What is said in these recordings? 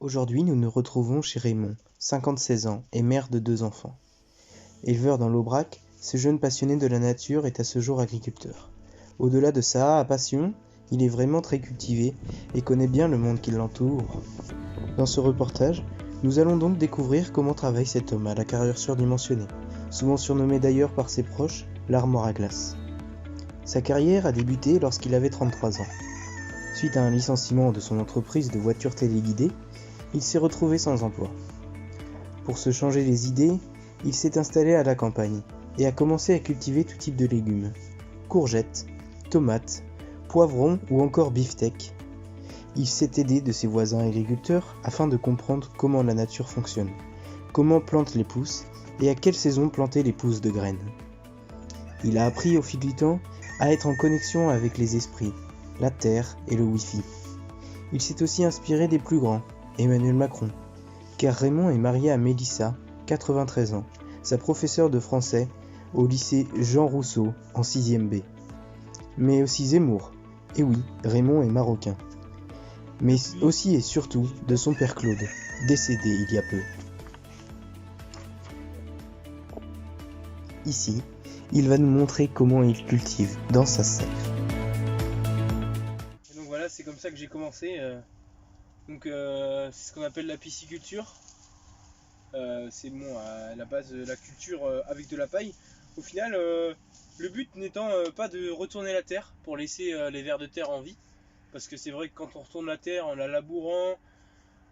Aujourd'hui, nous nous retrouvons chez Raymond, 56 ans et mère de 2 enfants. Éleveur dans l'Aubrac, ce jeune passionné de la nature est à ce jour agriculteur. Au-delà de sa passion, il est vraiment très cultivé et connaît bien le monde qui l'entoure. Dans ce reportage, nous allons donc découvrir comment travaille cet homme à la carrière surdimensionnée, souvent surnommé d'ailleurs par ses proches l'armoire à glace. Sa carrière a débuté lorsqu'il avait 33 ans. Suite à un licenciement de son entreprise de voitures téléguidées, il s'est retrouvé sans emploi. Pour se changer les idées, il s'est installé à la campagne et a commencé à cultiver tout type de légumes. Courgettes, tomates, poivrons ou encore beefsteak. Il s'est aidé de ses voisins agriculteurs afin de comprendre comment la nature fonctionne, comment plantent les pousses et à quelle saison planter les pousses de graines. Il a appris au fil du temps à être en connexion avec les esprits, la terre et le Wi-Fi. Il s'est aussi inspiré des plus grands, Emmanuel Macron, car Raymond est marié à Mélissa, 93 ans, sa professeure de français au lycée Jean Rousseau en 6e B. Mais aussi Zemmour, et oui, Raymond est marocain. Mais aussi et surtout de son père Claude, décédé il y a peu. Ici, il va nous montrer comment il cultive dans sa serre. Et donc voilà, c'est comme ça que j'ai commencé. C'est ce qu'on appelle la pisciculture. C'est bon, à la base la culture avec de la paille. Au final, le but n'étant pas de retourner la terre pour laisser les vers de terre en vie. Parce que c'est vrai que quand on retourne la terre en la labourant,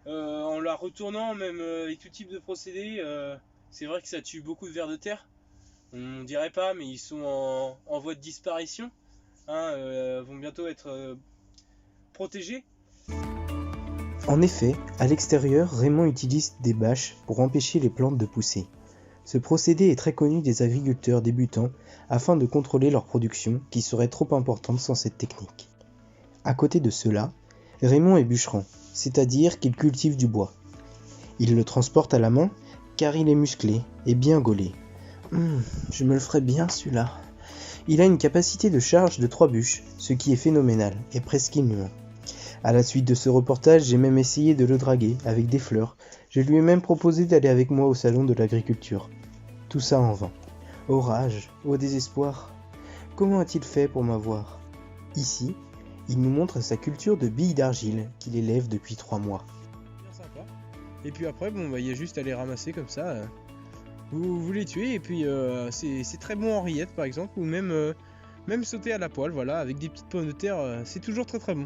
en la retournant, même avec tout type de procédé, c'est vrai que ça tue beaucoup de vers de terre. On dirait pas, mais ils sont en voie de disparition. Vont bientôt être protégés. En effet, à l'extérieur, Raymond utilise des bâches pour empêcher les plantes de pousser. Ce procédé est très connu des agriculteurs débutants afin de contrôler leur production qui serait trop importante sans cette technique. À côté de cela, Raymond est bûcheron, c'est-à-dire qu'il cultive du bois. Il le transporte à la main car il est musclé et bien gaulé. Je me le ferais bien celui-là. Il a une capacité de charge de 3 bûches, ce qui est phénoménal et presque inhumain. À la suite de ce reportage, j'ai même essayé de le draguer avec des fleurs. Je lui ai même proposé d'aller avec moi au salon de l'agriculture. Tout ça en vain. Au rage, au désespoir. Comment a-t-il fait pour m'avoir ? Ici, il nous montre sa culture de billes d'argile qu'il élève depuis 3 mois. Bien sympa. Et puis après, il y a juste à les ramasser comme ça. Vous les tuez et puis c'est très bon en rillettes par exemple, ou même sauter à la poêle, voilà, avec des petites pommes de terre, c'est toujours très très bon.